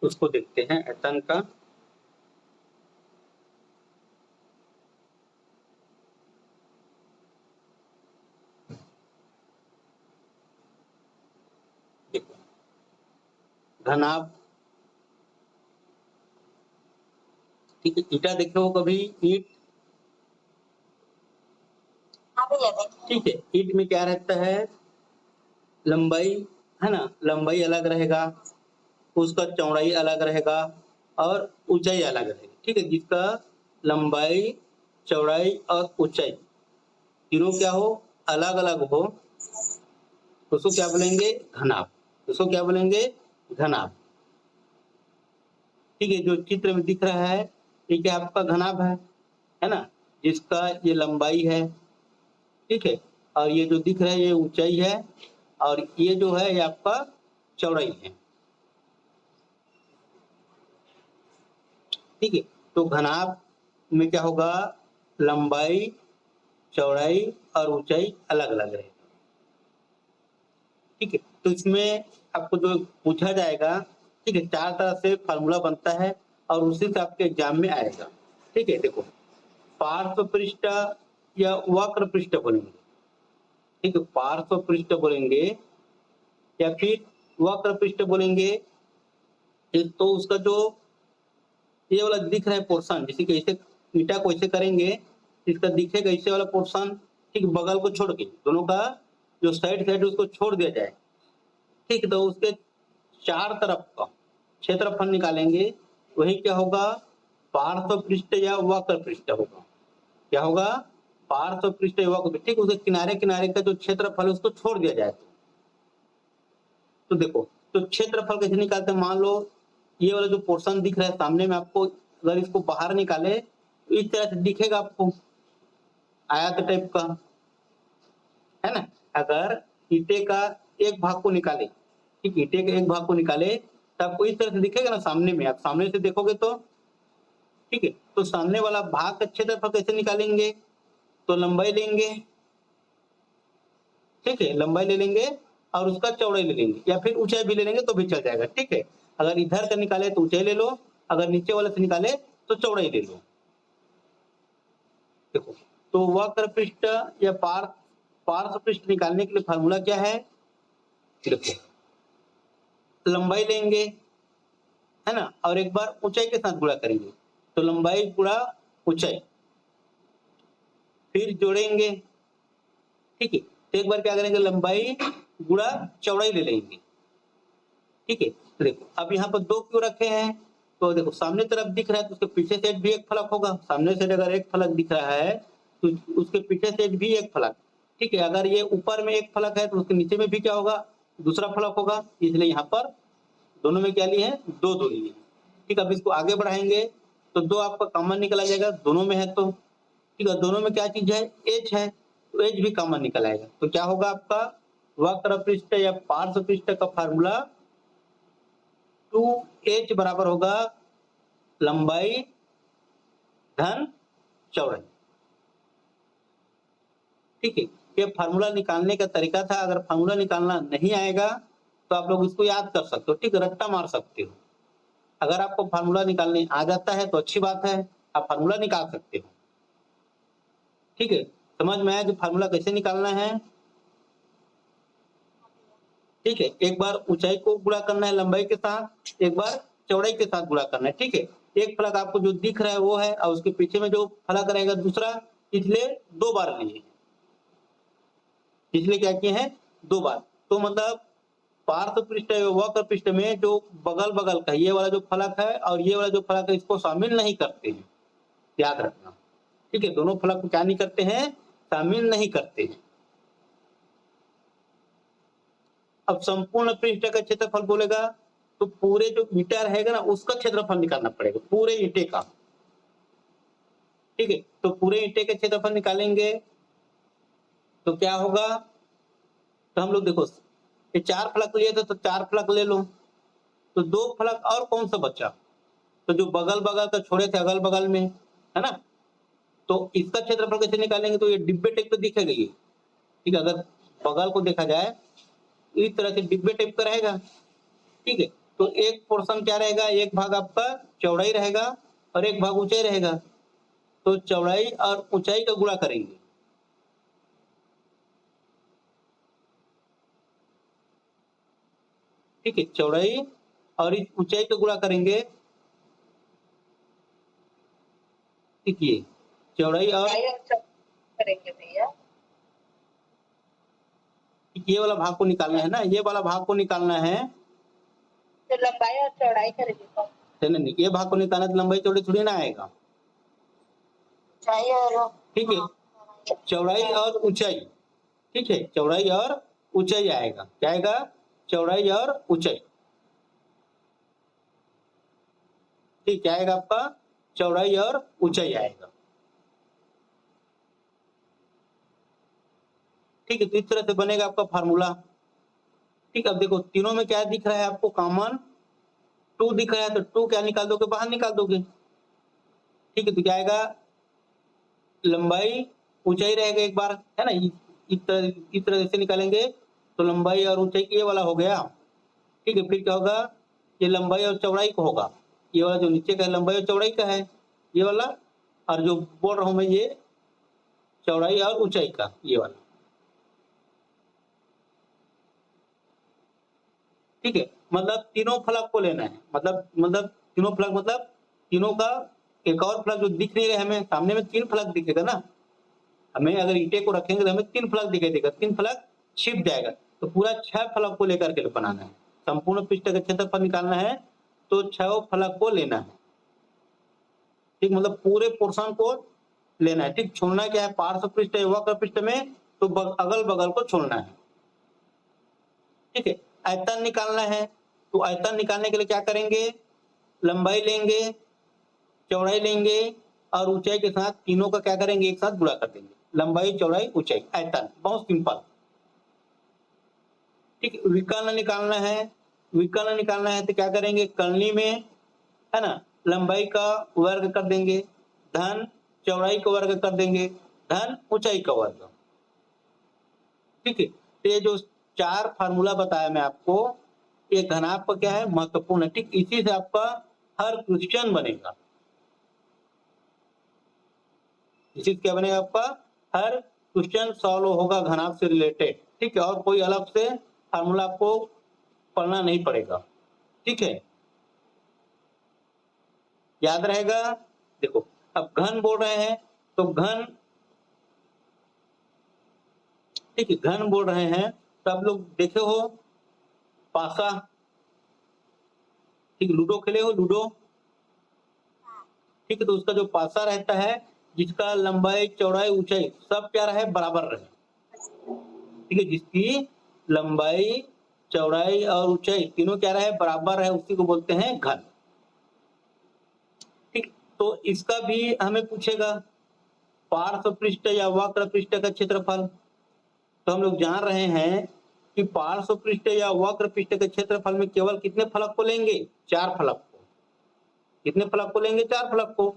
उसको देखते हैं आयतन का। देखो घनाभ, ठीक है। ईटा देखे हो कभी? ईंट, ठीक है। ईंट में क्या रहता है, लंबाई, है ना, लंबाई अलग रहेगा, उसका चौड़ाई अलग रहेगा और ऊंचाई अलग रहेगी, ठीक है। जिसका लंबाई, चौड़ाई और ऊंचाई तीनों क्या हो, अलग अलग हो, उसको क्या बोलेंगे, घनाभ। उसको क्या बोलेंगे, घनाभ, ठीक है। जो चित्र में दिख रहा है ये क्या आपका घनाभ है ना, जिसका ये लंबाई है, ठीक है, और ये जो दिख रहा है ये ऊंचाई है और ये जो है ये आपका चौड़ाई है, ठीक है। तो घनाभ में क्या होगा, लंबाई, चौड़ाई और ऊंचाई अलग अलग रहेगी, ठीक है। तो इसमें आपको जो पूछा जाएगा, ठीक है, 4 तरह से फार्मूला बनता है और उसी से आपके एग्जाम में आएगा, ठीक है। देखो पार्श्व पृष्ठ या वक्र पृष्ठ बोलेंगे, ठीक है, पार्श्व पृष्ठ बोलेंगे या फिर वक्र पृष्ठ बोलेंगे। तो उसका जो ये वाला दिख रहा है पोर्शन, जैसे कि ऐसे ईटा को ऐसे करेंगे, इसका दिखेगा ऐसे वाला पोर्शन, ठीक, बगल को छोड़ के, दोनों का जो साइड साइड उसको छोड़ दिया जाए, ठीक। तो उसके 4 तरफ का क्षेत्रफल निकालेंगे, वही क्या होगा, पार्श्व पृष्ठ या वक्र पृष्ठ होगा। क्या होगा, पार्श्व पृष्ठ या वक्र पृष्ठ, ठीक। उसके किनारे किनारे का जो क्षेत्रफल है उसको छोड़ दिया जाए। तो देखो, तो क्षेत्रफल कैसे निकालते हैं, मान लो ये वाला जो पोर्शन दिख रहा है सामने में आपको, अगर इसको बाहर निकाले तो इस तरह से दिखेगा आपको, आयत टाइप का, है ना। अगर ईटे का एक भाग को निकाले, ठीक, ईटे के एक भाग को निकाले तो आपको इस तरह से दिखेगा ना सामने में, आप सामने से देखोगे तो, ठीक है। तो सामने वाला भाग का क्षेत्रफल कैसे निकालेंगे, तो लंबाई लेंगे, ठीक है, लंबाई ले लेंगे और उसका चौड़ाई ले लेंगे या फिर ऊंचाई भी ले लेंगे तो भी चल जाएगा, ठीक है। अगर इधर का निकाले तो ऊंचाई ले लो, अगर नीचे वाले से निकाले तो चौड़ाई ले लो। देखो, तो वक्र पृष्ठ या पार्श्व पृष्ठ निकालने के लिए फार्मूला क्या है, देखो लंबाई लेंगे, है ना, और एक बार ऊंचाई के साथ गुणा करेंगे, तो लंबाई गुणा ऊंचाई, फिर जोड़ेंगे, ठीक है। तो एक बार क्या करेंगे, लंबाई गुणा चौड़ाई ले लेंगे, ठीक है। तो देखो अब यहाँ पर 2 क्यों रखे हैं, तो देखो सामने तरफ दिख रहा है तो उसके पीछे साइड भी एक फलक होगा, सामने से अगर एक फलक दिख रहा है तो उसके पीछे साइड भी एक फलक, ठीक है। अगर ये ऊपर में एक फलक है तो उसके नीचे में भी क्या होगा, दूसरा फलक होगा, इसलिए यहाँ पर दोनों में क्या लिए हैं, 2 लिए हैं, ठीक। अब इसको आगे बढ़ाएंगे तो 2 आपका कॉमन निकला जाएगा, दोनों में है तो, ठीक है। दोनों में क्या चीज है, एच है, तो एच भी कॉमन निकल आएगा, तो क्या होगा आपका वक्र पृष्ठ या पार्श्व पृष्ठ का फार्मूला 2h बराबर होगा लंबाई धन चौड़ाई, ठीक है। ये फार्मूला निकालने का तरीका था। अगर फार्मूला निकालना नहीं आएगा तो आप लोग इसको याद कर सकते हो, ठीक, रट्टा मार सकते हो। अगर आपको फार्मूला निकालने आ जाता है तो अच्छी बात है, आप फार्मूला निकाल सकते हो, ठीक है। समझ में आया कि फार्मूला कैसे निकालना है, ठीक है। एक बार ऊंचाई को गुणा करना है लंबाई के साथ, एक बार चौड़ाई के साथ गुणा करना है, ठीक है। एक फलक आपको जो दिख रहा है वो है और उसके पीछे में जो फलक रहेगा दूसरा, इसलिए 2 बार लिए, इसलिए क्या किए हैं, 2 बार। तो मतलब पार्श्व पृष्ठ वक्र पृष्ठ में जो बगल बगल का ये वाला जो फलक है और ये वाला जो फलक है इसको शामिल नहीं करते हैं, याद रखना, ठीक है। दोनों फलक को क्या नहीं करते हैं, शामिल नहीं करते हैं। अब संपूर्ण पृष्ठ का क्षेत्रफल बोलेगा तो पूरे जो ईटा रहेगा ना उसका क्षेत्रफल निकालना पड़ेगा, पूरे ईटे का, ठीक है। तो पूरे ईटे के क्षेत्रफल निकालेंगे तो क्या होगा, तो हम लोग देखो ये 4 फलक लिए थे तो 4 फलक ले लो, तो 2 फलक और कौन सा बचा, तो जो बगल बगल का छोड़े थे अगल बगल में, है ना, तो इसका क्षेत्रफल कैसे निकालेंगे, तो ये डिब्बे टाइप का दिखेगा ये, ठीक है। अगर बगल को देखा जाए इस तरह से डिब्बे टाइप का रहेगा, ठीक है। तो एक पोर्शन क्या रहेगा, एक भाग आपका चौड़ाई रहेगा और एक भाग ऊंचाई रहेगा। तो चौड़ाई और ऊंचाई का गुणा करेंगे। ठीक है, चौड़ाई और इस ऊंचाई का गुणा करेंगे। देखिए चौड़ाई और करेंगे भैया, ये वाला भाग को निकालना है ना, ये वाला भाग को निकालना है। तो लंबाई और चौड़ाई करेंगे। नहीं, ये भाग को निकालना तो लंबाई चौड़ाई थोड़ी ना आएगा। ठीक है, चौड़ाई और ऊंचाई। ठीक है, चौड़ाई और ऊंचाई आएगा। क्या आएगा, चौड़ाई और ऊंचाई। ठीक, क्या आएगा आपका, चौड़ाई और ऊंचाई आएगा। ठीक है, तो इस तरह से बनेगा आपका फार्मूला। ठीक, अब देखो तीनों में क्या दिख रहा है आपको, कॉमन 2 दिख रहा है, तो 2 क्या निकाल दोगे, बाहर निकाल दोगे। ठीक है, तो क्या आएगा, लंबाई ऊंचाई रहेगा एक बार, है ना, इस तरह से निकालेंगे तो लंबाई और ऊंचाई ये वाला हो गया। ठीक है, फिर क्या होगा, ये लंबाई और चौड़ाई का होगा, ये वाला जो नीचे का लंबाई और चौड़ाई का है ये वाला, और जो बोल रहा हूं मैं ये चौड़ाई और ऊंचाई का ये वाला। ठीक है, मतलब तीनों फलक को लेना है, मतलब तीनों फलक, मतलब तीनों का एक और फलक जो दिख नहीं रहे हमें, सामने में 3 फलक दिखेगा ना, हमें अगर ईंटे को रखेंगे तो हमें 3 फलक दिखाई देगा, 3 फलक छिप जाएगा, तो पूरा 6 फलक को लेकर के बनाना है। संपूर्ण पृष्ठ का क्षेत्रफल निकालना है तो 6 फलक को लेना है। ठीक, मतलब पूरे पोर्शन को लेना है। ठीक, छोड़ना क्या है, पार्श्व पृष्ठ है वक्र पृष्ठ में, तो अगल बगल को छोड़ना है। ठीक है, आयतन निकालना है, तो आयतन निकालने के लिए क्या करेंगे, लंबाई लेंगे, चौड़ाई लेंगे और ऊंचाई के साथ तीनों का क्या करेंगे, एक साथ गुणा कर देंगे। लंबाई चौड़ाई ऊंचाई आयतन, बहुत सिंपल। ठीक, विकर्ण निकालना है, विकर्ण निकालना है तो क्या करेंगे, करनी में है ना, लंबाई का वर्ग कर देंगे धन चौड़ाई का वर्ग कर देंगे धन ऊंचाई का वर्ग। ठीक है, तो ये जो 4 फार्मूला बताया मैं आपको, ये घनाभ का क्या है, महत्वपूर्ण है। ठीक, इसी से आपका हर क्वेश्चन बनेगा, इसी से क्या बनेगा, आपका हर क्वेश्चन सॉल्व होगा घनाभ से रिलेटेड। ठीक है, और कोई अलग से फार्मूला आपको पढ़ना नहीं पड़ेगा। ठीक है, याद रहेगा। देखो अब घन बोल रहे हैं तो घन, ठीक है, घन बोल रहे हैं तो आप लोग देखे हो पासा। ठीक, लूडो खेले हो, लूडो। ठीक है, तो उसका जो पासा रहता है, जिसका लंबाई चौड़ाई ऊंचाई सब क्या रहे, बराबर रहे। ठीक है, जिसकी लंबाई चौड़ाई और ऊंचाई तीनों क्या रहे, बराबर है, उसी को बोलते हैं घन। ठीक, तो इसका भी हमें पूछेगा पार्श्व पृष्ठ या वक्र पृष्ठ का क्षेत्रफल। तो हम लोग जान रहे हैं कि पार्श्व पृष्ठ या वक्र पृष्ठ के क्षेत्रफल में केवल कितने फलक को लेंगे, 4 फलक को। कितने फलक को लेंगे, 4 फलक को।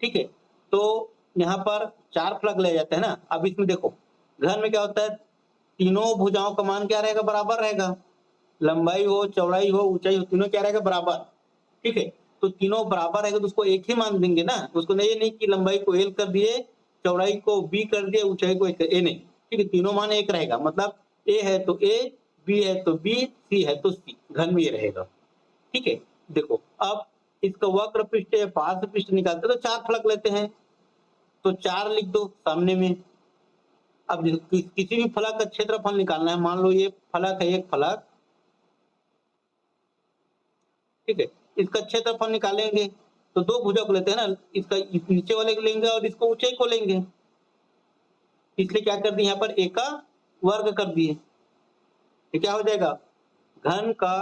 ठीक है, तो यहाँ पर 4 फलक ले जाते हैं ना। अब इसमें देखो घन में क्या होता है, तीनों भुजाओं का मान क्या रहेगा, बराबर रहेगा, लंबाई हो चौड़ाई हो ऊंचाई हो तीनों क्या रहेगा, बराबर। ठीक है, तो तीनों बराबर रहेगा तो उसको एक ही मान देंगे ना, उसको नहीं कि लंबाई को एल कर दिए, चौड़ाई को बी कर दिए, ऊंचाई को ए नहीं। ठीक है, तीनों मान एक रहेगा, मतलब ए है तो ए, बी है तो बी, सी है तो सी, घन में ये रहेगा। ठीक है, देखो अब इसका वक्र पृष्ठ या पार्श्व पृष्ठ निकालते तो 4 फलक लेते हैं, तो 4 लिख दो सामने में। अब किसी भी फलक का क्षेत्रफल निकालना है, मान लो ये फलक है, एक फलक। ठीक है, इसका क्षेत्रफल निकालेंगे तो 2 भुजा को लेते हैं ना, इसका नीचे वाले को लेंगे और इसको ऊंचाई को लेंगे, इसलिए क्या कर दिए, यहाँ पर ए का वर्ग कर दिए। क्या हो जाएगा, घन का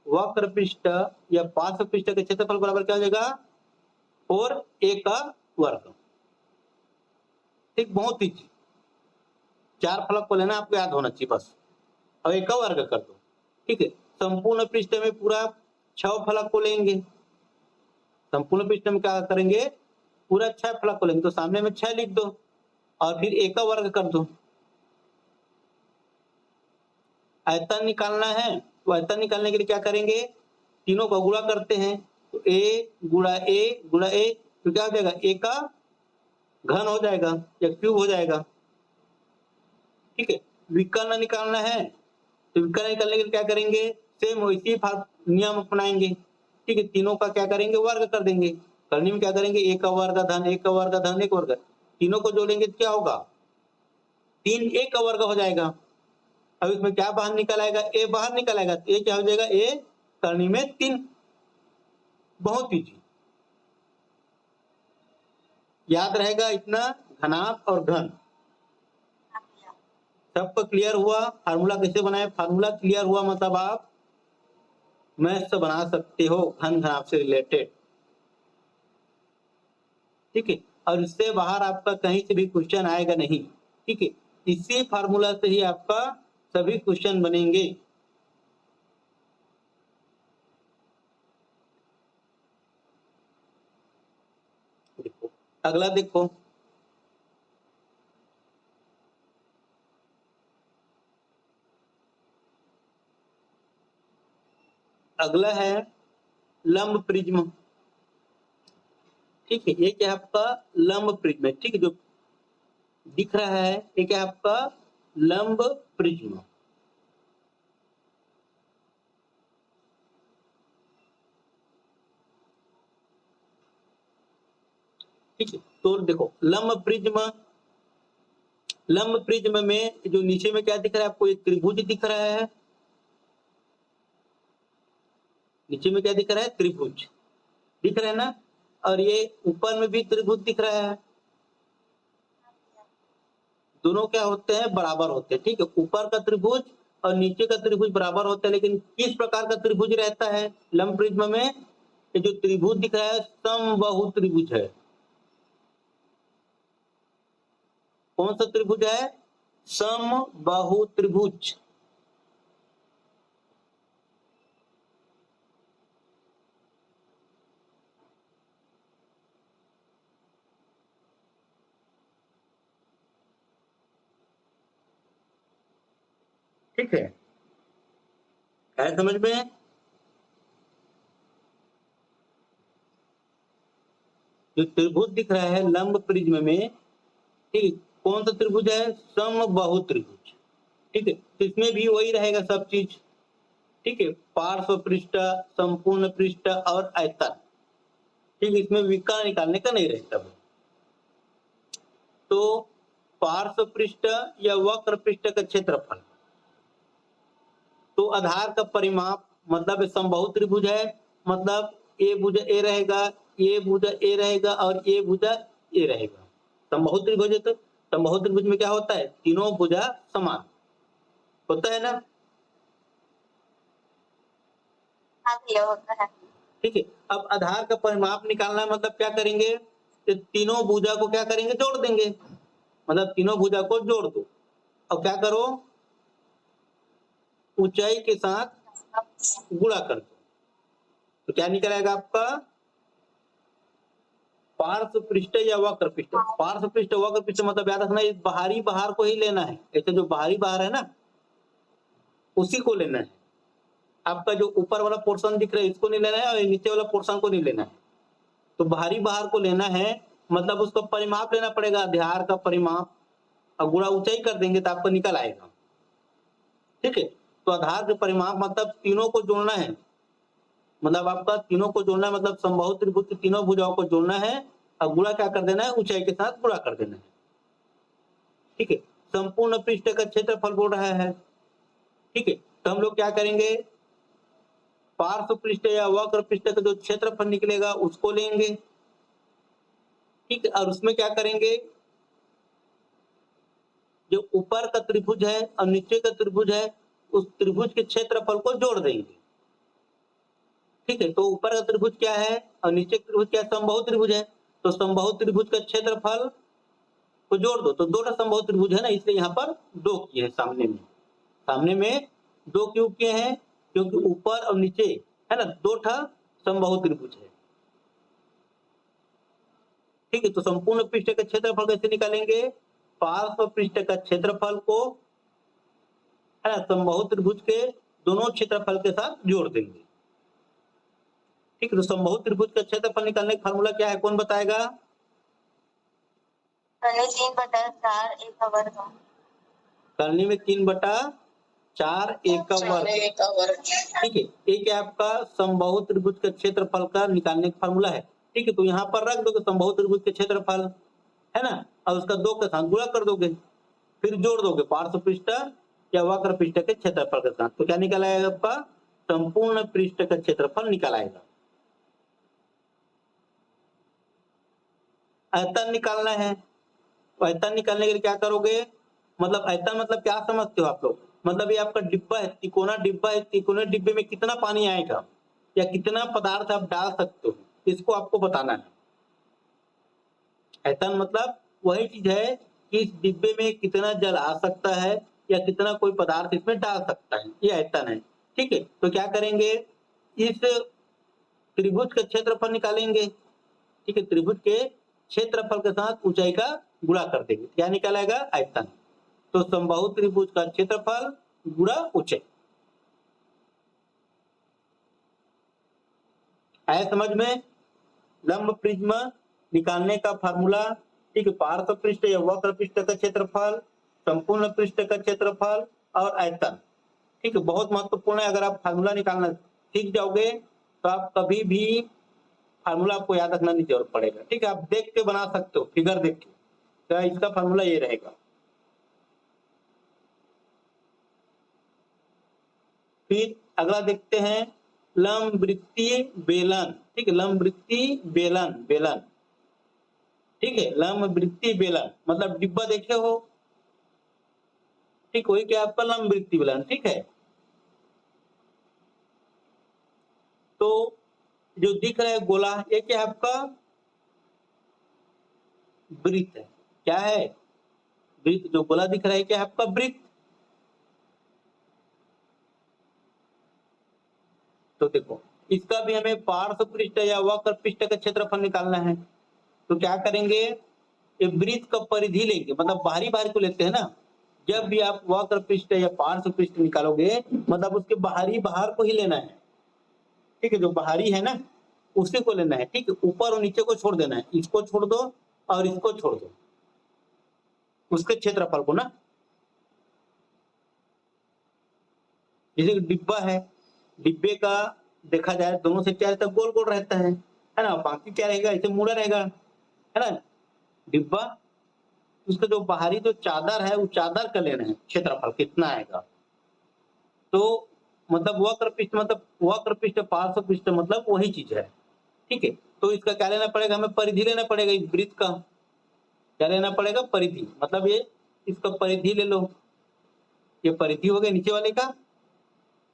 वक्र पृष्ठ या पार्श्व पृष्ठ के क्षेत्रफल बराबर क्या हो जाएगा, 4a का वर्ग। ठीक, बहुत ही 4 फलक को लेना, आपको याद होना चाहिए बस, और a का वर्ग कर दो। ठीक है, संपूर्ण पृष्ठ में पूरा 6 फलक को लेंगे, संपूर्ण पृष्ठ में क्या करेंगे, पूरा 6 फलक को लेंगे, तो सामने में 6 लिख दो और फिर a का वर्ग कर दो। आयतन निकालना है, तो आयतन निकालने के लिए क्या करेंगे, तीनों का गुणा करते हैं तो ए गुणा ए तो क्या हो जाएगा, ए का घन हो जाएगा या क्यूब हो जाएगा। ठीक है, विकर्ण निकालना है तो विकर्ण निकालने के लिए क्या करेंगे, सेम वैसी नियम अपनाएंगे। ठीक है, तीनों का क्या करेंगे, वर्ग कर देंगे। करने में क्या करेंगे, ए का वर्ग धन ए का वर्ग धन एक वर्ग, तीनों को जोड़ेंगे तो क्या होगा, 3a का वर्ग हो जाएगा। अब इसमें क्या बाहर निकल आएगा, ए बाहर निकल आएगा तो ये क्या हो जाएगा, ए करनी में 3। बहुत इजी, याद रहेगा इतना, घनाभ और घन। सबको क्लियर हुआ, फार्मूला कैसे बनाए, फार्मूला क्लियर हुआ मतलब आप मैथ से बना सकते हो घन घनाभ से रिलेटेड। ठीक है, और इससे बाहर आपका कहीं से भी क्वेश्चन आएगा नहीं। ठीक है, इसी फार्मूला से ही आपका सभी क्वेश्चन बनेंगे। देखो अगला, देखो अगला है लंब प्रिज्म। ठीक है, ये क्या आपका लंब प्रिज्म है। ठीक है, जो दिख रहा है ये क्या आपका लंब प्रिज्म। ठीक है, तो देखो लंब प्रिज्म में जो नीचे में क्या दिख रहा है आपको, एक त्रिभुज दिख रहा है। नीचे में क्या दिख रहा है, त्रिभुज दिख रहा है ना, और ये ऊपर में भी त्रिभुज दिख रहा है। दोनों क्या होते हैं, बराबर होते हैं। ठीक है, ऊपर का त्रिभुज और नीचे का त्रिभुज बराबर होता है, लेकिन किस प्रकार का त्रिभुज रहता है लंब प्रिज्म में, ये जो त्रिभुज दिख रहा है समबाहु त्रिभुज है। कौन सा त्रिभुज है, समबाहु त्रिभुज। ठीक है, समझ में। जो त्रिभुज दिख रहा है लंब प्रिज्म में, ठीक, कौन सा त्रिभुज है, समबाहु त्रिभुज। ठीक है, तो इसमें भी वही रहेगा सब चीज। ठीक है, पार्श्व पृष्ठ, संपूर्ण पृष्ठ और आयतन। ठीक, इसमें विकर्ण निकालने का नहीं रहता। तो पार्श्व पृष्ठ या वक्र पृष्ठ का क्षेत्रफल, तो आधार का परिमाप, मतलब समबाहु त्रिभुज है, मतलब ये भुजा ए रहेगा, ये भुजा ए रहेगा और ये भुजा ए रहेगा। समबाहु त्रिभुज है तो समबाहु त्रिभुज में क्या होता है, तीनों भुजा समान होता है ना। हाँ भैया होता है। ठीक है, अब आधार का परिमाप निकालना है, मतलब क्या करेंगे, तो तीनों भुजा को क्या करेंगे, जोड़ देंगे। मतलब तीनों भुजा को जोड़ दो, अब क्या करो, ऊंचाई के साथ गुणा कर दो, तो क्या निकलेगा आपका, पार्श्व पृष्ठ या वक्र पृष्ठ। पार्श्व पृष्ठ वक्र पृष्ठ मतलब याद रखना, इस बाहरी बाहर को ही लेना है। ऐसे जो बाहरी बाहर है ना उसी को लेना है। आपका जो ऊपर वाला पोर्शन दिख रहा है इसको नहीं लेना है, और नीचे वाला पोर्शन को नहीं लेना है। तो बाहरी बाहर को लेना है, मतलब उसको परिमाप लेना पड़ेगा, आधार का परिमाप, और गुणा ऊंचाई कर देंगे तो आपको निकल आएगा। ठीक है, तो आधार के परिमाप मतलब तीनों को जोड़ना है, मतलब आपका तीनों को जोड़ना है, मतलब समबाहु त्रिभुज की तीनों भुजाओं को जोड़ना है और गुणा क्या कर देना है, ऊंचाई के साथ गुणा कर देना है। ठीक है, संपूर्ण पृष्ठ का क्षेत्रफल बोल रहा है। ठीक है, तो हम लोग क्या करेंगे, पार्श्व पृष्ठ या वक्र पृष्ठ का जो क्षेत्रफल निकलेगा उसको लेंगे। ठीक है, और उसमें क्या करेंगे, जो ऊपर का त्रिभुज है और नीचे का त्रिभुज है उस त्रिभुज के क्षेत्रफल को जोड़ देंगे। ठीक है, तो ऊपर का त्रिभुज क्या है और नीचे का त्रिभुज क्या है, समबाहु त्रिभुज है, तो समबाहु त्रिभुज का क्षेत्रफल को जोड़ दो। तो दो समबाहु त्रिभुज है ना, इसलिए यहाँ पर दो किए हैं, सामने में दो क्यों किए हैं, क्योंकि ऊपर और नीचे है ना दो समबाहु त्रिभुज है। ठीक है, तो संपूर्ण पृष्ठ का क्षेत्रफल कैसे निकालेंगे, पार्श्व पृष्ठ का क्षेत्रफल को है ना समबाहु त्रिभुज के दोनों क्षेत्रफल के साथ जोड़ देंगे। ठीक है, तो समबाहु त्रिभुज का क्षेत्रफल निकालने का फार्मूला क्या है, कौन बताएगा? करनी 3/4 1 का वर्ग। करनी में 3/4 1 का वर्ग। ठीक है, ये क्या आपका समबाहु त्रिभुज के क्षेत्रफल का निकालने का फार्मूला है। ठीक है, तो यहाँ पर रख दोगे समबाहु त्रिभुज के क्षेत्रफल, है ना, और उसका 2 के साथ गुणा कर दोगे, फिर जोड़ दोगे पार्श्व पृष्ठ या वक्र पृष्ठ के क्षेत्रफल के साथ, तो क्या निकल आएगा आपका? संपूर्ण पृष्ठ का क्षेत्रफल निकल आएगा। आयतन निकालना है, तो आयतन निकालने के लिए क्या करोगे? मतलब आयतन मतलब क्या समझते हो आप लोग? मतलब ये आपका डिब्बा है, तिकोना डिब्बा है, तिकोने डिब्बे में कितना पानी आएगा या कितना पदार्थ आप डाल सकते हो, इसको आपको बताना है। आयतन मतलब वही चीज है कि इस डिब्बे में कितना जल आ सकता है या कितना कोई पदार्थ इसमें डाल सकता है, ये आयतन है। ठीक है, तो क्या करेंगे, इस त्रिभुज का क्षेत्रफल निकालेंगे। ठीक है, त्रिभुज के क्षेत्रफल के साथ ऊंचाई का गुणा कर देंगे, क्या निकलेगा? आयतन। तो समबाहु त्रिभुज का क्षेत्रफल गुणा ऊंचाई। आया समझ में? लंब प्रिज्म निकालने का फार्मूला, ठीक है, पार्श्व पृष्ठ या वक्र पृष्ठ का क्षेत्रफल, संपूर्ण पृष्ठ का क्षेत्रफल और आयतन। ठीक है, बहुत महत्वपूर्ण है। अगर आप फार्मूला निकालना सीख जाओगे तो आप कभी भी फार्मूला आपको याद रखना नहीं जरूरत पड़ेगा। ठीक है, आप देख के बना सकते हो, फिगर देख के, तो इसका फार्मूला ये रहेगा। फिर अगला देखते हैं लंब वृत्तीय बेलन। ठीक है, लंब वृत्तीय बेलन, बेलन। ठीक है, लंब वृत्तीय बेलन मतलब डिब्बा देखे हो, ठीक, वही क्या आपका लंब वृत्तीय बेलन। ठीक है, तो जो दिख रहा है गोला, ये क्या आपका? वृत्त है। क्या है? वृत्त। जो गोला दिख रहा है क्या आपका? वृत्त। तो देखो, इसका भी हमें पार्श्व पृष्ठ या वक्र पृष्ठ का क्षेत्रफल निकालना है, तो क्या करेंगे, ये वृत्त का परिधि लेंगे, मतलब बाहरी बाहरी को लेते हैं ना। जब भी आप वक्र पृष्ठ या पार्श्व पृष्ठ निकालोगे, मतलब उसके बाहरी बाहर को ही लेना है। ठीक है, जो बाहरी है ना उसी को लेना है। ठीक है, ऊपर और नीचे को छोड़ देना है, इसको छोड़ दो और इसको छोड़ दो, उसके क्षेत्रफल को ना। जैसे डिब्बा है, डिब्बे का देखा जाए दोनों से क्या रहता है? गोल गोल रहता है ना, बाकी क्या रहेगा? ऐसे मुड़ा रहेगा, है ना डिब्बा। उसका जो बाहरी जो चादर है, वो चादर का लेना है क्षेत्रफल कितना आएगा। तो मतलब वक्र पृष्ठ, मतलब वक्र पृष्ठ पार्श्व पृष्ठ मतलब वही चीज है। ठीक है, तो इसका क्या लेना पड़ेगा? हमें परिधि लेना पड़ेगा इस वृत्त का। क्या लेना पड़ेगा? परिधि। मतलब ये इसका परिधि ले लो, ये परिधि हो गया नीचे वाले का,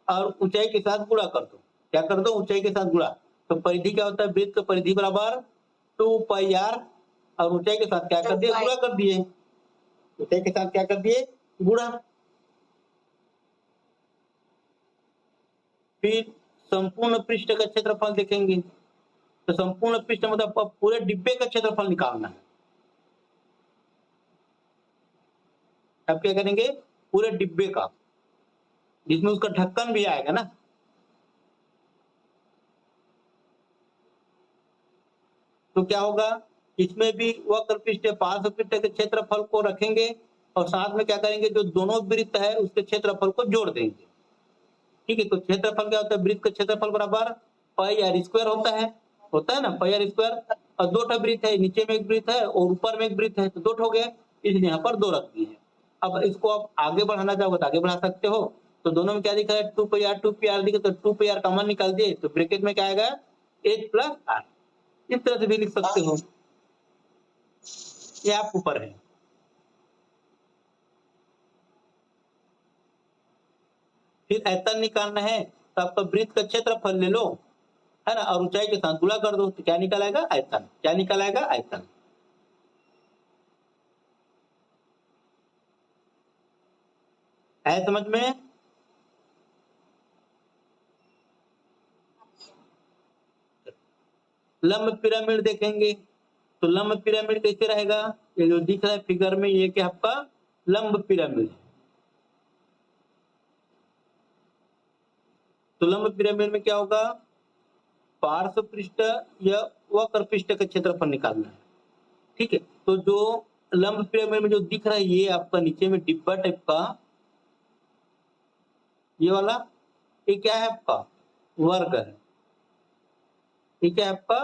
और ऊंचाई के साथ गुणा कर दो। क्या कर दो? ऊंचाई के साथ गुणा। तो परिधि क्या होता है? वृत्त का परिधि बराबर 2πr, और ऊंचाई के साथ क्या कर दिए? गुणा कर दिए। ऊंचाई के साथ क्या कर दिए? गुणा। फिर संपूर्ण पृष्ठ का क्षेत्रफल देखेंगे, तो संपूर्ण पृष्ठ मतलब अब पूरे डिब्बे का क्षेत्रफल निकालना है। अब क्या करेंगे? पूरे डिब्बे का, जिसमें उसका ढक्कन भी आएगा ना। तो क्या होगा? इसमें भी वक्र पृष्ठ पार्श्व पृष्ठ के क्षेत्रफल को रखेंगे और साथ में क्या करेंगे? जो दोनों वृत्त है उसके क्षेत्रफल को जोड़ देंगे। ठीक है, तो क्षेत्रफल क्या होता है? वृत्त का क्षेत्रफल बराबर पाई आर स्क्वायर होता है ना, पाई आर स्क्वायर। और दो वृत्त है, नीचे में एक वृत्त है और ऊपर में एक वृत्त है, तो दो हो गए, इसलिए यहाँ पर 2 रख दिए हैं। अब इसको आप आगे बढ़ाना चाहोगे तो आगे बढ़ा सकते हो। तो दोनों में क्या दिख रहा है? 2πr दिखे, तो 2πr कॉमन निकाल दिए, तो ब्रैकेट में क्या आएगा? h + r। इस तरह से भी लिख सकते हो, ये आप ऊपर है। फिर आयतन निकालना है, तो आपका वृत्त का क्षेत्रफल ले लो, है ना, और ऊंचाई के साथ गुणा कर दो, तो क्या निकल आएगा? आयतन। क्या निकल आएगा? आयतन। है समझ में? लंब पिरामिड देखेंगे, तो लंब पिरामिड कैसे रहेगा? ये जो दिख रहा है फिगर में, ये क्या आपका लंब पिरामिड है। तो लंब पिरामिड में क्या होगा? पार्श्व पृष्ठ या वक्र पृष्ठ का क्षेत्रफल निकालना है। ठीक है, तो जो लंब पिरामिड में जो दिख रहा है ये आपका नीचे में डिब्बा टाइप का ये वाला, ये क्या है आपका वर्ग है। ये क्या है आपका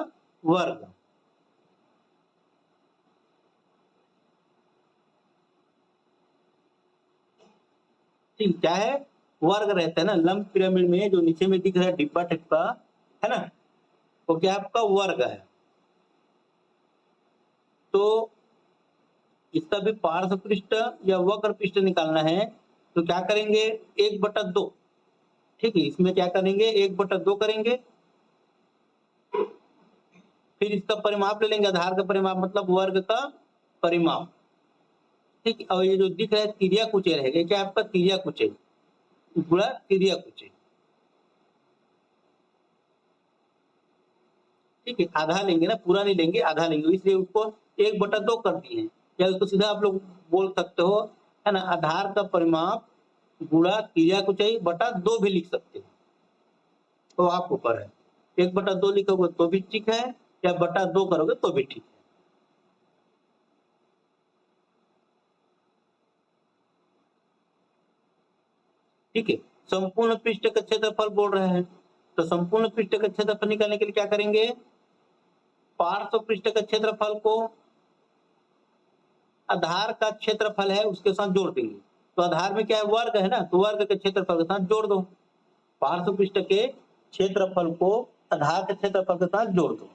वर्ग। ठीक, क्या है वर्ग रहता है ना लंब पिरामिड में, जो नीचे में दिख रहा है डिब्बा टाइप का है ना, वो क्या आपका वर्ग है। तो इसका भी पार्श्व पृष्ठ या वक्र पृष्ठ निकालना है तो क्या करेंगे 1/2। ठीक है, इसमें क्या करेंगे 1/2 करेंगे, फिर इसका परिमाप ले लेंगे, आधार का परिमाप मतलब वर्ग का परिमाप। ठीक है, और ये जो दिख रहा है तिर्यक कुचे रहेगा, क्या आपका तिर्यक कुचे गुणा तिर्यक कुचे। ठीक है, आधा लेंगे ना, पूरा नहीं लेंगे, आधा लेंगे, इसलिए उसको 1/2 कर दिए हैं। या उसको सीधा आप लोग बोल सकते हो है ना, आधार का परिमाप गुणा तिर्यक ऊंचाई बटा 2 भी लिख सकते हो, तो आपके ऊपर है। 1/2 लिखोगे तो भी ठीक है, या बटा 2 करोगे तो भी ठीक है। ठीक है, संपूर्ण पृष्ठ का क्षेत्रफल बोल रहे हैं, तो संपूर्ण पृष्ठ का क्षेत्रफल निकालने के लिए क्या करेंगे, पार्श्व पृष्ठ का क्षेत्रफल को आधार का क्षेत्रफल है उसके साथ जोड़ देंगे। तो आधार में क्या है वर्ग है ना, तो वर्ग के क्षेत्रफल के साथ जोड़ दो। पार्श्व पृष्ठ के क्षेत्रफल को आधार के क्षेत्रफल के साथ जोड़ दो।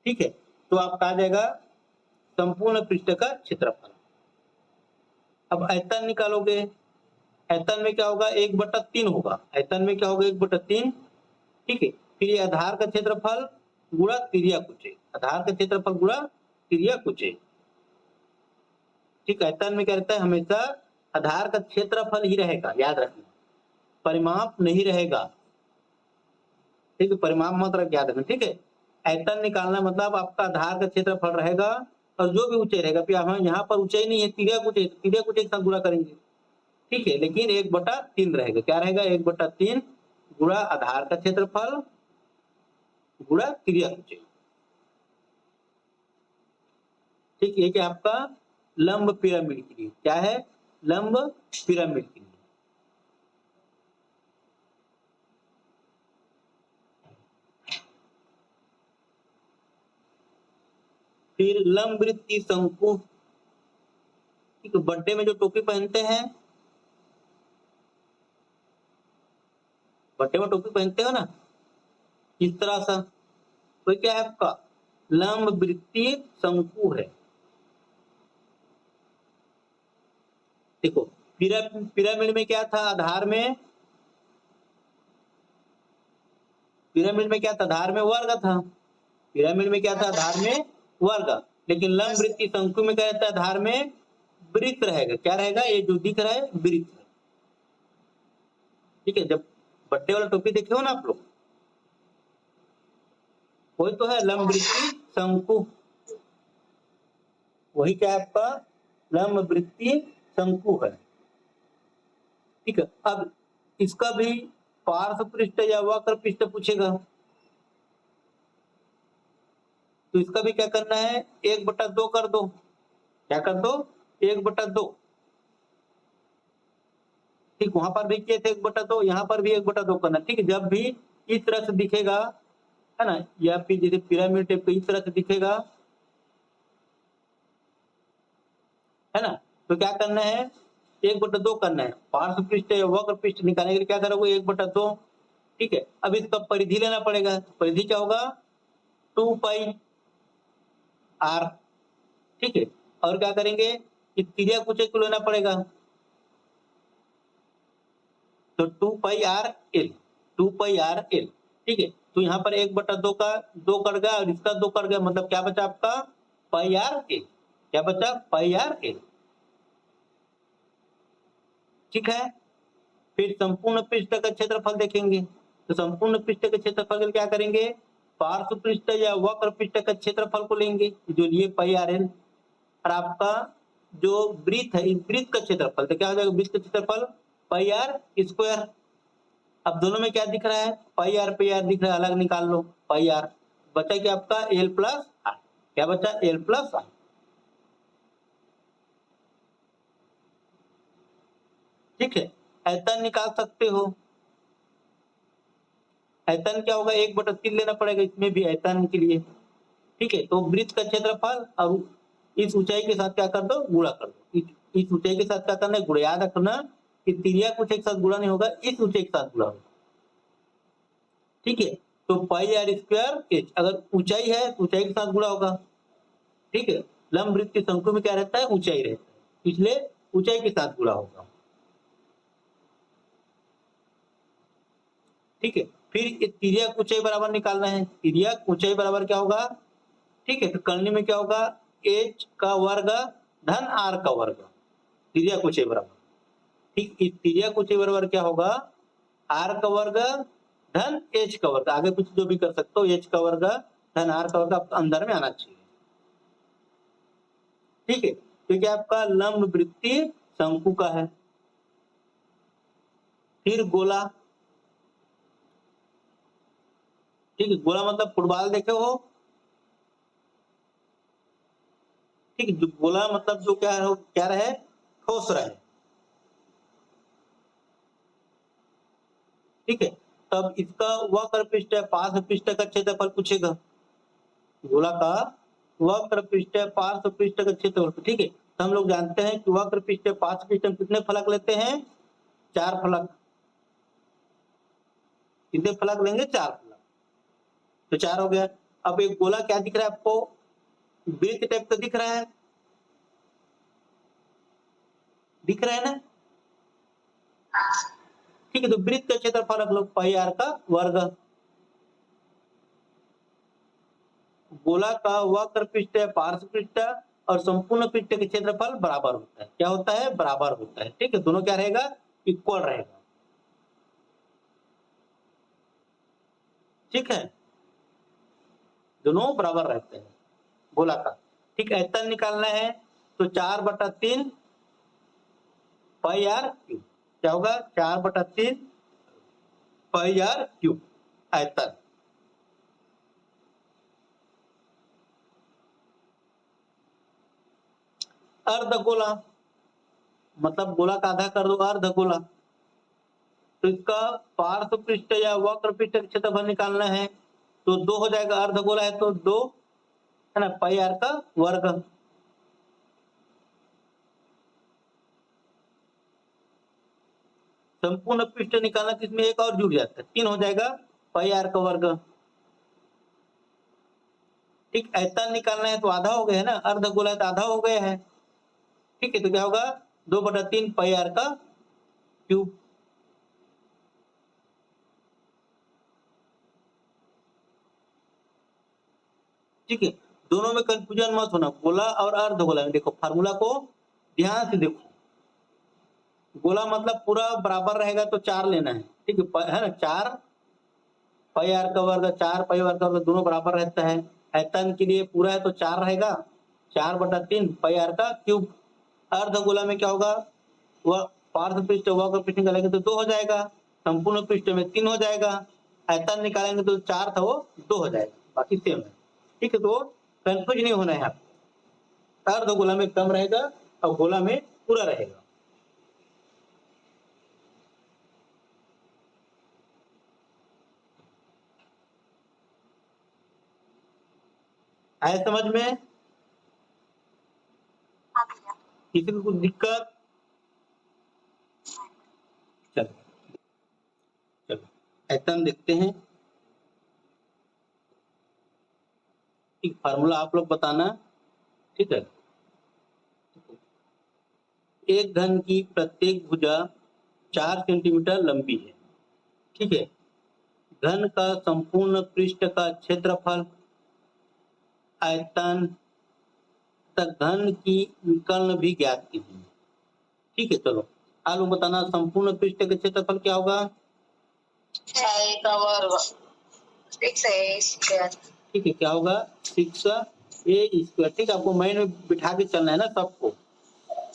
ठीक है, तो आपका आ जाएगा संपूर्ण पृष्ठ का क्षेत्रफल। अब आयतन निकालोगे, आयतन में क्या होगा 1/3 होगा, आयतन में क्या होगा 1/3। ठीक है, फिर ये आधार का क्षेत्रफल गुणा तिर्यक ऊंचाई, आधार का क्षेत्रफल गुणा तिर्यक ऊंचाई। ठीक है, आयतन में क्या रहता है हमेशा आधार का क्षेत्रफल ही रहेगा, याद रखना, परिमाप नहीं रहेगा। ठीक है, परिमाप मत रख, याद रखना। ठीक है, आयतन निकालना मतलब आपका आधार का क्षेत्रफल रहेगा और जो भी ऊंचाई रहेगा, फिर हम यहाँ पर ऊंचाई नहीं है तिर्यक ऊंचाई, तिर्यक ऊंचाई के साथ गुणा करेंगे। ठीक है, लेकिन 1/3 रहेगा, क्या रहेगा 1/3 गुणा आधार का क्षेत्रफल गुणा तिर्यक ऊंचाई। ठीक, ये क्या आपका लंब पिरामिड के लिए, क्या है लंब पिरामिड के लिए। फिर लंब वृत्तीय शंकु, ठीक है, बर्थडे में जो टोपी पहनते हैं, बर्थडे में टोपी पहनते हो ना इस तरह सा, तो क्या है आपका लंब वृत्तीय शंकु है। देखो पिरामिड में क्या था आधार में, पिरामिड में क्या था आधार में वर्ग था, पिरामिड में क्या था आधार में वर्ग, लेकिन लंब वृत्तीय शंकु में क्या रहता है आधार में वृत्त रहेगा। क्या रहेगा ये जो दिख रहा है वृत्त है। ठीक है, जब बट्टे वाला टोपी देखे हो ना आप लोग, वही तो है लंब वृत्तीय शंकु, वही क्या है आपका लंब वृत्तीय शंकु है। ठीक है, अब इसका भी पार्श्व पृष्ठ या वक्र पृष्ठ पूछेगा, तो इसका भी क्या करना है 1/2 कर दो, क्या कर दो 1/2। ठीक, वहां पर भी किए थे 1/2, यहाँ पर भी 1/2 करना। ठीक है, जब भी इस तरह से दिखेगा है ना, या फिर जैसे पिरामिड टाइप इस तरह से दिखेगा है ना, तो क्या करना है 1/2 करना है। पार्श्व पृष्ठ या वक्र पृष्ठ निकालने के लिए क्या करोगे 1/2। ठीक है, अब इसका परिधि लेना पड़ेगा, परिधि क्या होगा 2πr। ठीक है, और क्या करेंगे इस तिर्यक ऊंचाई को लेना पड़ेगा, तो 2πrl, 2πrl। ठीक है, तो यहाँ पर 1/2 का 2 कर गया और इसका 2 कर गया, मतलब क्या बचा आपका πrl, क्या बचा πrl। ठीक है, फिर संपूर्ण पृष्ठ का क्षेत्रफल देखेंगे, तो संपूर्ण पृष्ठ के क्षेत्रफल के लिए क्या करेंगे पार्श्व पृष्ठ या वक्र पृष्ठ का क्षेत्रफल को लेंगे जो लिए πrl, और आपका जो वृत्त है इस वृत्त का क्षेत्रफल, तो क्या हो जाएगा वृत्त का क्षेत्रफल पाई आर स्क्वायर। अब दोनों में क्या दिख रहा है, पाई आर दिख रहा है, अलग निकाल लो पाई आर, बचा क्या आपका एल प्लस आर, क्या बचा एल प्लस आर। ठीक है, आयतन निकाल सकते हो, आयतन क्या होगा 1/3 लेना पड़ेगा इसमें भी आयतन के लिए। ठीक है, तो वृत्त का क्षेत्रफल और इस ऊंचाई के साथ क्या कर दो, गुणा कर दो। इस ऊंचाई के साथ क्या करना है, गुणा। याद रखना कि तिर्यक ऊंचाई के साथ गुणा नहीं होगा, इस ऊंचाई के साथ गुणा होगा। ठीक है, तो पाई आर स्क्वायर एच, अगर ऊंचाई है तो ऊंचाई के साथ गुणा होगा। ठीक है, लंब वृत्त के शंकु में क्या रहता है, ऊंचाई रहता है, इसलिए ऊंचाई के साथ गुणा होगा। ठीक है, फिर तिर्यक ऊंचाई बराबर निकालना है, तिर्यक ऊंचाई बराबर क्या होगा। ठीक है, तो करने में क्या होगा, एच का वर्ग धन आर का वर्ग, तिर्यक ऊंचाई बराबर। ठीक, इस तिर्यक ऊंचाई बराबर क्या होगा, आर का वर्ग धन एच का वर्ग, आगे कुछ जो भी कर सकते हो, एच का वर्ग धन आर का वर्ग आपका अंदर में आना चाहिए। ठीक है, तो क्या आपका लंब वृत्तीय शंकु का है। फिर गोला। ठीक है, गोला मतलब फुटबॉल देखे हो। ठीक है, गोला मतलब जो क्या है, क्या रहे, ठोस रहे। ठीक है, तब इसका वक्र पृष्ठ पार्श्व पृष्ठ का क्षेत्रफल पूछेगा, गोला का वक्र पृष्ठ पार्श्व पृष्ठ का क्षेत्रफल। ठीक है, तो हम लोग जानते हैं कि वक्र पृष्ठ पार्श्व पृष्ठ में कितने फलक लेते हैं, 4 फलक। कितने फलक लेंगे, 4 फलक, तो 4 हो गया। अब एक गोला क्या दिख रहा है आपको, वृत्त टाइप का दिख रहा है, दिख रहा है ना। ठीक है, तो वृत्त का क्षेत्रफल रख लो पाई आर का वर्ग। गोला का वक्र पृष्ठ पार्श्व पृष्ठ और संपूर्ण पृष्ठ के क्षेत्रफल बराबर होता है, क्या होता है, बराबर होता है। ठीक है, दोनों क्या रहेगा, इक्वल रहेगा। ठीक है, दोनों बराबर रहते हैं गोला का। ठीक, आयतन निकालना है तो 4/3 पाई आर क्यूब, क्या होगा 4/3 पाई आर क्यूब आयतन। अर्धगोला मतलब गोला का आधा कर दो, अर्धगोला। तो इसका पार्श्व पृष्ठ या वक्र पृष्ठ का क्षेत्रफल निकालना है तो 2 हो जाएगा, अर्धगोला है तो 2 है ना, पाई आर का वर्ग। संपूर्ण पृष्ठ निकालना तो इसमें एक और जुड़ जाता है, 3 हो जाएगा, पाई आर का वर्ग। ठीक, आयतन निकालना है तो आधा हो गया है ना, अर्धगोला है तो आधा हो गया है। ठीक है, तो क्या होगा 2/3 पाई आर का क्यूब। ठीक है, दोनों में कंफ्यूजन मत होना, गोला और अर्धगोला में देखो फार्मूला को ध्यान से देखो। गोला मतलब पूरा बराबर रहेगा तो 4 लेना है। ठीक है ना, 4 पाई आर का वर्ग, 4 पाई आर का वर्ग, दोनों बराबर रहता है। आयतन के लिए पूरा है तो 4 रहेगा, 4/3 पाई आर का क्यूब। अर्धगोला में क्या होगा, वह पार्श्व पृष्ठ वक्र पृष्ठ निकालेंगे तो 2 हो जाएगा, संपूर्ण पृष्ठ में 3 हो जाएगा, आयतन निकालेंगे तो 4 था वो 2 हो जाएगा, बाकी सेम है। ठीक है, तो कंफ्यूज नहीं होना है आपको, अर्धगोला में कम रहेगा और गोला में पूरा रहेगा। आए समझ में, किसी को कुछ दिक्कत, चलो चलो आयतन देखते हैं। एक फार्मूला आप लोग बताना। ठीक है, एक घन की प्रत्येक भुजा 4 सेंटीमीटर लंबी है। ठीक है, घन का संपूर्ण पृष्ठ का क्षेत्रफल, आयतन तथा घन की विकर्ण भी ज्ञात कीजिए। ठीक है, चलो आप लोग बताना संपूर्ण पृष्ठ का क्षेत्रफल क्या होगा, 6 का वर्ग 6a स्क्वायर। ठीक है, क्या होगा 6a स्क्वायर। ठीक है, आपको माइंड में बिठा के चलना है ना सबको।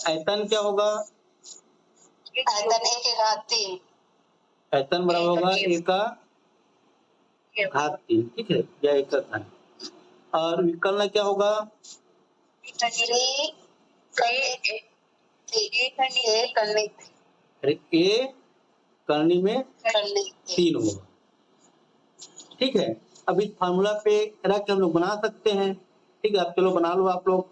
आयतन क्या होगा, आयतन ए के घात 3। आयतन बराबर होगा ए का घात 3, ठीक है, या ए का घात। और विकर्ण क्या होगा? अरे ए करनी में 3 होगा, ठीक है। अब इस फार्मूला पे रख के हम लोग बना सकते हैं, ठीक है। अब चलो बना लो आप लोग।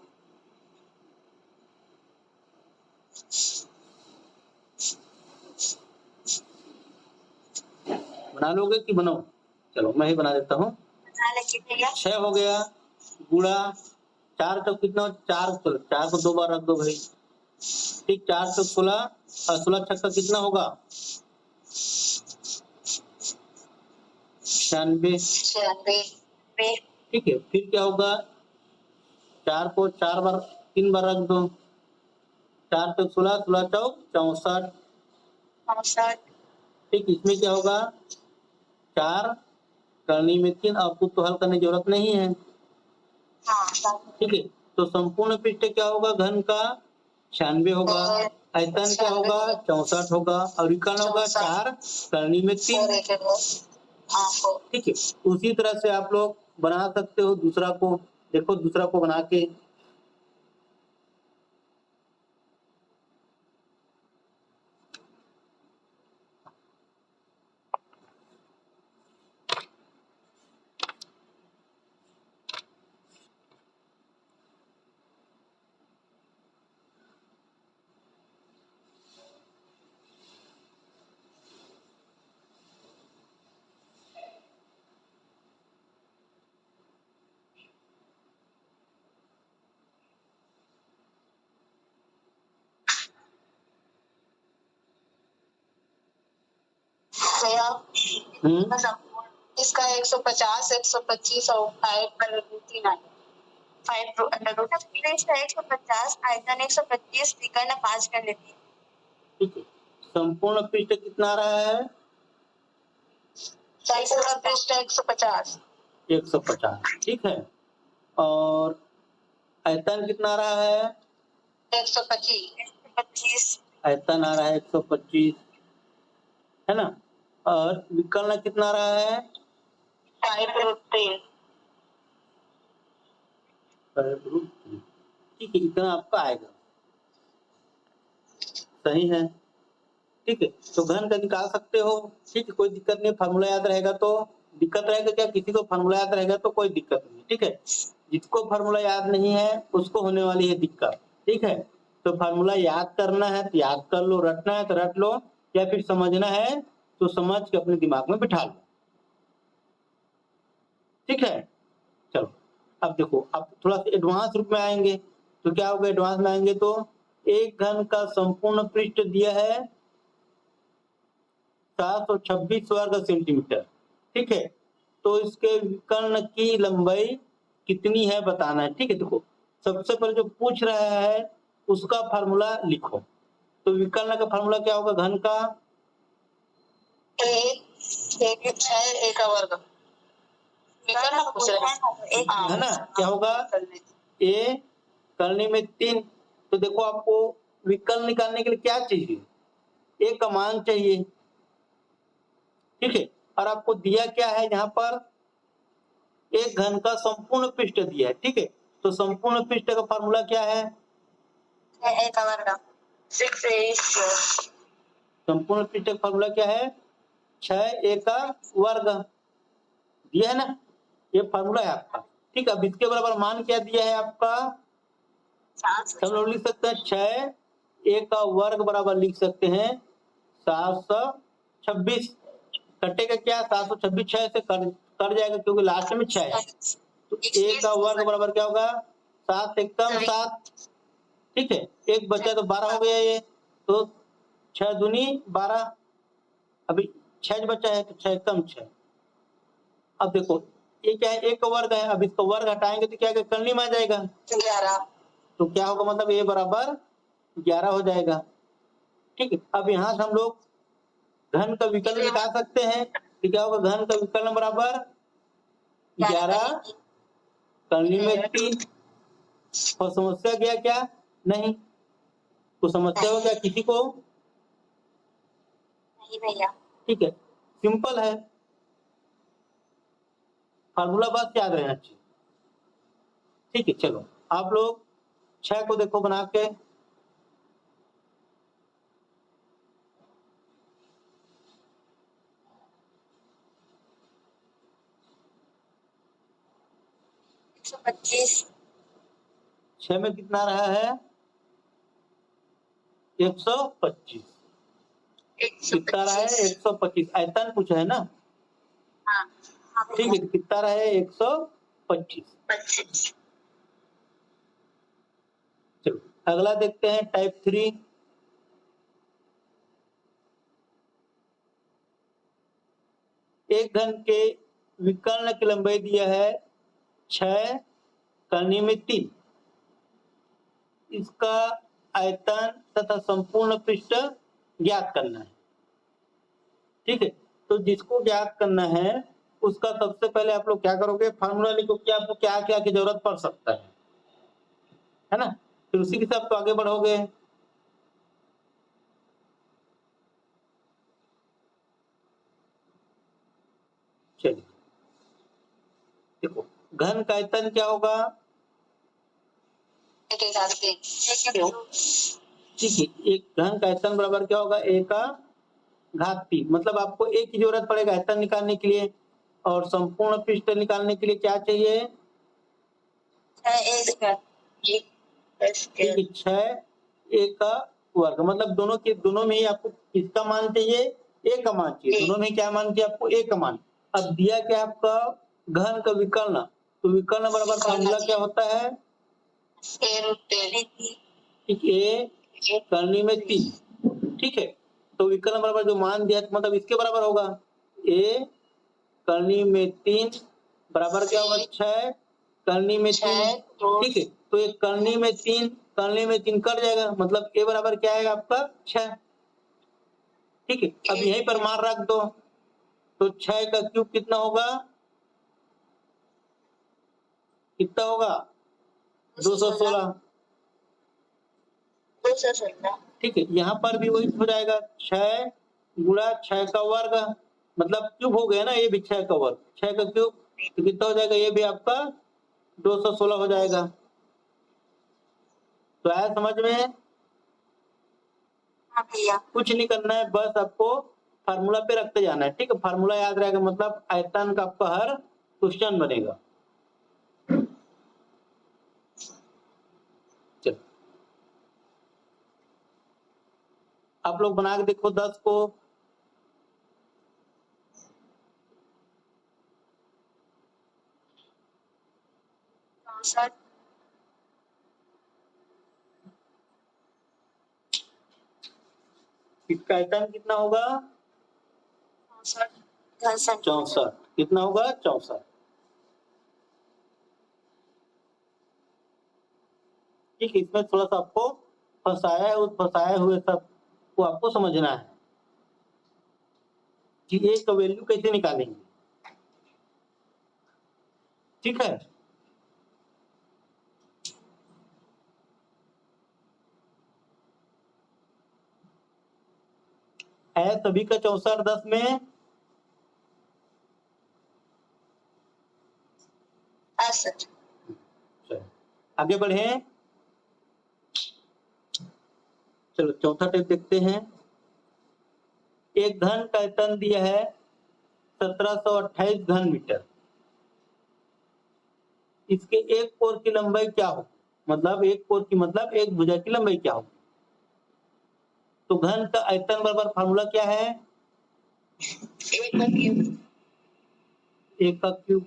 बना लोगे कि बनाओ? चलो मैं ही बना देता हूँ। 6 हो गया गुणा 4 तो कितना? 4 को 2 बार रख दो भाई, ठीक। 4 तो 16 और 16 छक्का कितना होगा? 96, ठीक है। फिर क्या होगा? 4 को 4 बार 3 बार रख दो, 4 तो 16, 16 चौक 64, ठीक। इसमें क्या होगा? 4 करनी में 3, आपको तो हल करने की जरूरत नहीं है, ठीक है। तो संपूर्ण पृष्ठ क्या होगा? घन का 96 होगा, आयतन क्या होगा? 64 होगा, और विकर्ण होगा 4 करनी में 3, ठीक है। उसी तरह से आप लोग बना सकते हो दूसरा को। देखो दूसरा को बना के, इसका 150, 125 और 150 आयतन 125 विकर्ण 5 कर लेती है, ठीक है। संपूर्ण पृष्ठ कितना आ रहा है? संपूर्ण पृष्ठ 150, 150, ठीक है। और आयतन कितना आ रहा है? 125, आयतन आ रहा है 125, है ना। और विकर्ण कितना आ रहा है? 5√3, ठीक है। इतना आपका आएगा, सही है, ठीक है। तो घन का निकाल सकते हो, ठीक है, कोई दिक्कत नहीं। फार्मूला याद रहेगा तो दिक्कत रहेगा क्या? किसी को फार्मूला याद रहेगा तो कोई दिक्कत नहीं, ठीक है। जिसको फार्मूला याद नहीं है उसको होने वाली है दिक्कत, ठीक है। तो फार्मूला याद करना है तो याद कर लो, रटना है तो रट लो, या फिर समझना है तो समझ के अपने दिमाग में बिठा लो, ठीक है। चलो अब देखो, अब थोड़ा सा एडवांस रूप में आएंगे तो क्या होगा? एडवांस में आएंगे तो एक घन का संपूर्ण पृष्ठ दिया है 726 वर्ग सेंटीमीटर, ठीक है। तो इसके विकर्ण की लंबाई कितनी है बताना है, ठीक है। देखो सबसे पहले जो पूछ रहा है उसका फार्मूला लिखो। तो विकर्ण का फार्मूला क्या होगा? घन का ए का वर्ग, विकर्ण पूछ रहे हैं, है ना। क्या होगा? ए करने में 3। तो देखो आपको विकर्ण निकालने के लिए क्या चाहिए? ए का मान चाहिए, ठीक है। और आपको दिया क्या है यहाँ पर? एक घन का संपूर्ण पृष्ठ दिया है, ठीक है। तो संपूर्ण पृष्ठ का फार्मूला क्या है? ए का वर्ग 6a², संपूर्ण पृष्ठ का फार्मूला क्या है? 6a का वर्ग दिया है ना, ये फार्मूला है आपका, ठीक है। अब इसके बराबर मान क्या दिया है आपका? हम लोग लिख सकते हैं 6a का वर्ग बराबर लिख सकते हैं 726। कटेगा क्या? 726 6 से कट जाएगा क्योंकि लास्ट में 6 है। तो a का वर्ग बराबर क्या होगा? 7 एकम 7, ठीक है। एक बचा तो 12 हो गया ये, तो 6 दूनी 12, अभी 6 बचा है तो 6 एकम 6। अब देखो ये क्या है? एक का वर्ग है, अब इसका वर्ग हटाएंगे तो क्या करनी में आ जाएगा? 11, तो क्या होगा? मतलब a बराबर 11 हो जाएगा, ठीक है। अब यहाँ से हम लोग घन का विकर्ण निकाल सकते हैं। तो क्या होगा? घन का विकर्ण बराबर 11 करनी में 3। और समस्या गया क्या? नहीं। तो समस्या हो गया किसी को? नहीं भैया। ठीक है, सिंपल है, फार्मूला बस याद रहना चाहिए। ठीक है, चलो आप लोग 6 को देखो बना के। एक सौ 25। 6 में कितना रहा है? 125। कितना रहा है? 125। आयतन पूछा है ना? हाँ हाँ ठीक भैया। है, तो कितना रहा है? 125। 25। चलो अगला देखते हैं, टाइप 3। एक घन के विकर्ण की लंबाई दिया है 6, करनी में 3। इसका आयतन तथा संपूर्ण पृष्ठ ज्ञात करना है। ठीक है, तो जिसको ज्ञात करना है उसका सबसे पहले आप लोग क्या करोगे? फार्मूला लिखो कि आपको क्या क्या की जरूरत पड़ सकता है ना? फिर उसी के साथ तो आगे बढ़ोगे। चलिए देखो, घन का आयतन क्या होगा? एक हिसाब से ठीक है, एक घन का आयतन बराबर क्या होगा? a का घात 3। मतलब आपको a की जरूरत पड़ेगा आयतन निकालने के लिए, और संपूर्ण पृष्ठ निकालने के लिए क्या चाहिए? 6a का ठीक है, 6 a का वर्ग। मतलब दोनों में ही आपको किसका मान चाहिए? a का मान चाहिए। दोनों में क्या मान चाहिए आपको? a का मान। अब दिया क्या आपका? घन का विकर्ण, तो विकर्ण बराबर फार्मूला क्या होता है? ठीक है, करनी में 3। ठीक है, तो विकर्ण बराबर जो मान दिया मतलब इसके बराबर होगा, a करनी में 3 बराबर क्या होगा? 6 करनी में 3। ठीक है, तो एक करनी में 3 कट जाएगा, मतलब a बराबर क्या आएगा आपका? 6। ठीक है, अब यहीं पर मान रख दो, तो 6 का क्यूब कितना होगा? कितना होगा? 216। 216। ठीक है, यहाँ पर भी वही हो जाएगा, 6 गुणा 6 का वर्ग, मतलब क्यूब हो गया ना, ये भी 6 का वर्ग, 6 का क्यूब, तो कितना हो जाएगा? ये भी आपका 216 हो जाएगा। तो आया समझ में? हाँ भैया। कुछ नहीं करना है, बस आपको फार्मूला पे रखते जाना है। ठीक है, फार्मूला याद रहेगा, मतलब आयतन का आपका हर क्वेश्चन बनेगा। चलो आप लोग बना के देखो 10 को। इसका आयतन कितना होगा? 64। कितना होगा? 64। ठीक है, इसमें थोड़ा सा आपको फंसाया है, उस फंसाए हुए सब को आपको समझना है कि a का वैल्यू कैसे निकालेंगे। ठीक है, सभी का 64 10 में 65। आगे बढ़े। चलो चौथा टेप देखते हैं। एक घन का आयतन दिया है 1728 घन मीटर। इसके एक कोर की लंबाई क्या हो? मतलब एक कोर की मतलब एक भुजा की लंबाई क्या हो? तो घन का आयतन बराबर फार्मूला क्या है? एक का क्यूब।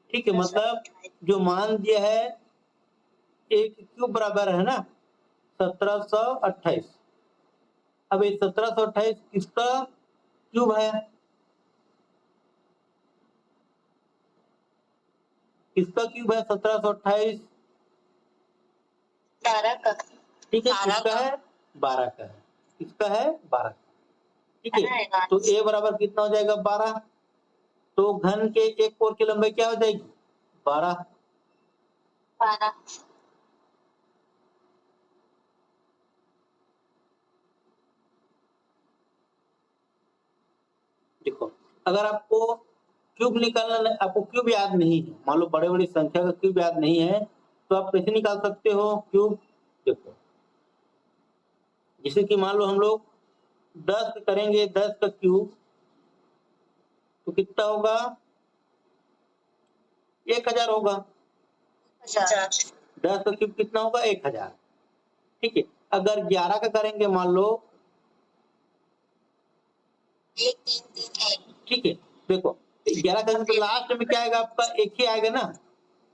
ठीक है, मतलब जो मान दिया है एक क्यूब बराबर है ना 1728। अब ये 1728 किसका क्यूब है? किसका क्यूब है 1728? 12 का। ठीक है, 12 किसका का। है? 12 का है। किसका है? 12। ठीक है, आएगा। तो a बराबर कितना हो जाएगा? 12। तो घन के एक कोर की लंबाई क्या हो जाएगी? 12। 12। देखो, अगर आपको क्यूब निकालना आपको क्यूब याद नहीं है, मान लो बड़े-बड़ी संख्या का क्यूब याद नहीं है, तो आप कैसे निकाल सकते हो क्यूब? देखो, जैसे कि मान लो हम लोग 10 करेंगे 10 का क्यूब, तो कितना होगा? 1000 होगा। 10 का क्यूब कितना होगा? 1000। ठीक है। अगर 11 का करेंगे मान लो, 1 3 3 1 ठीक है, देखो 11 करेंगे तो लास्ट में क्या आएगा आपका? 1 ही आएगा ना,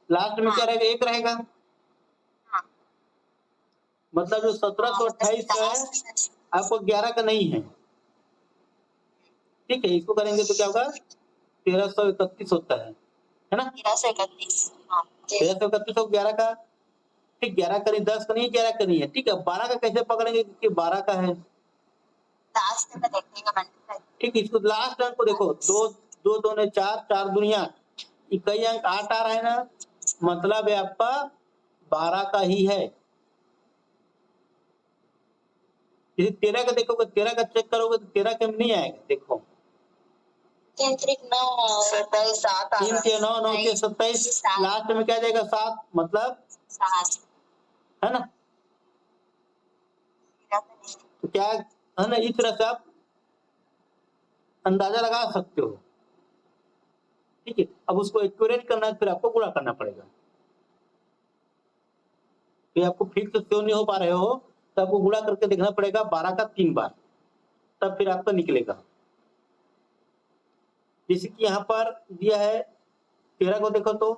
लास्ट में क्या रहेगा? 1 रहेगा। हाँ। मतलब जो 1728 का है, आपको 11 का नहीं है। ठीक है, इसको करेंगे तो क्या होगा? 1331 होता है ना? 1331 हाँ 1331 हो 11 का, ठीक 11 का नहीं, 10 का नहीं, 11 का नहीं है। ठीक है, 12 का कैसे पकड़ेंगे? क्योंकि 12 का है। लास्ट में देखने का बनता है। ठीक है, इसको लास्ट अंक को देखो, 2 2 दूने 4, 4 दूनिया इकाई अंक 8 आ रहा है ना, मतलब है आपका 12 का ही है। यदि 13 का देखोगे, 13 का चेक करोगे तो 13 का नहीं आएगा। देखो 3 3 9 27 7 3 के 9 9 के 27, लास्ट में क्या जाएगा? 7, मतलब 7 है ना? तो क्या है ना, इस तरह से आप अंदाजा लगा सकते हो। ठीक है, अब उसको एक्यूरेट करना है, फिर आपको गुणा करना पड़ेगा। ये आपको फिर से श्योर नहीं हो पा रहे हो, तो आपको गुणा करके देखना पड़ेगा 12 का 3 बार, तब फिर आपका निकलेगा। जैसे कि यहाँ पर दिया है 13 को देखो तो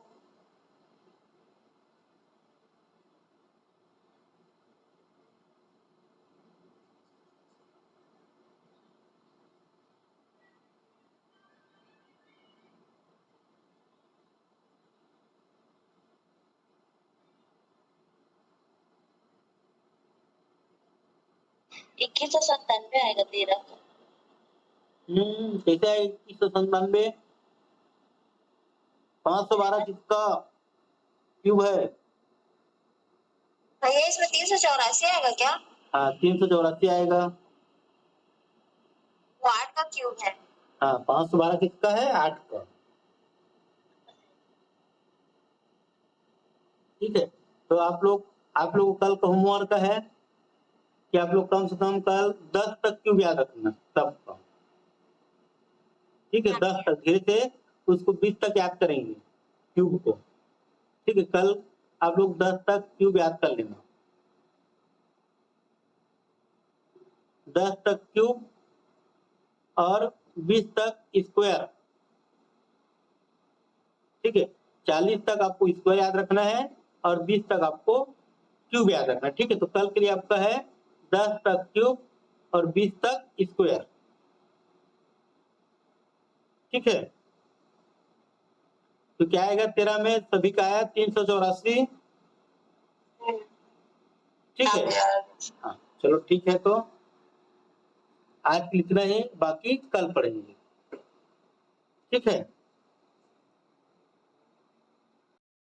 इक्कीस सौ 97 आएगा 13 का। कैसे है 2197? 512 किसका क्यूब है? भैया इसमें 384 आएगा क्या? हाँ 384 आएगा। वो 8 का क्यूब है। हाँ 512 किसका है? 8 का। ठीक है, तो आप लोग को कल का होमवर्क है कि आप लोग कम से कम कल 10 तक क्यूब याद रखना सबका। ठीक है, 10 तक, धीरे से उसको 20 तक याद करेंगे क्यूब को। ठीक है, कल आप लोग 10 तक क्यूब याद कर लेना। 10 तक क्यूब और 20 तक स्क्वायर। ठीक है, 40 तक आपको स्क्वायर याद रखना है और 20 तक आपको क्यूब याद रखना है। ठीक है, तो कल के लिए आपका है 10 तक क्यूब और 20 तक स्क्वायर। ठीक है, तो क्या आएगा? 13 में सभी का आया 384। ठीक है, हाँ चलो ठीक है, तो आज इतना ही, बाकी कल पढ़ेंगे। ठीक है।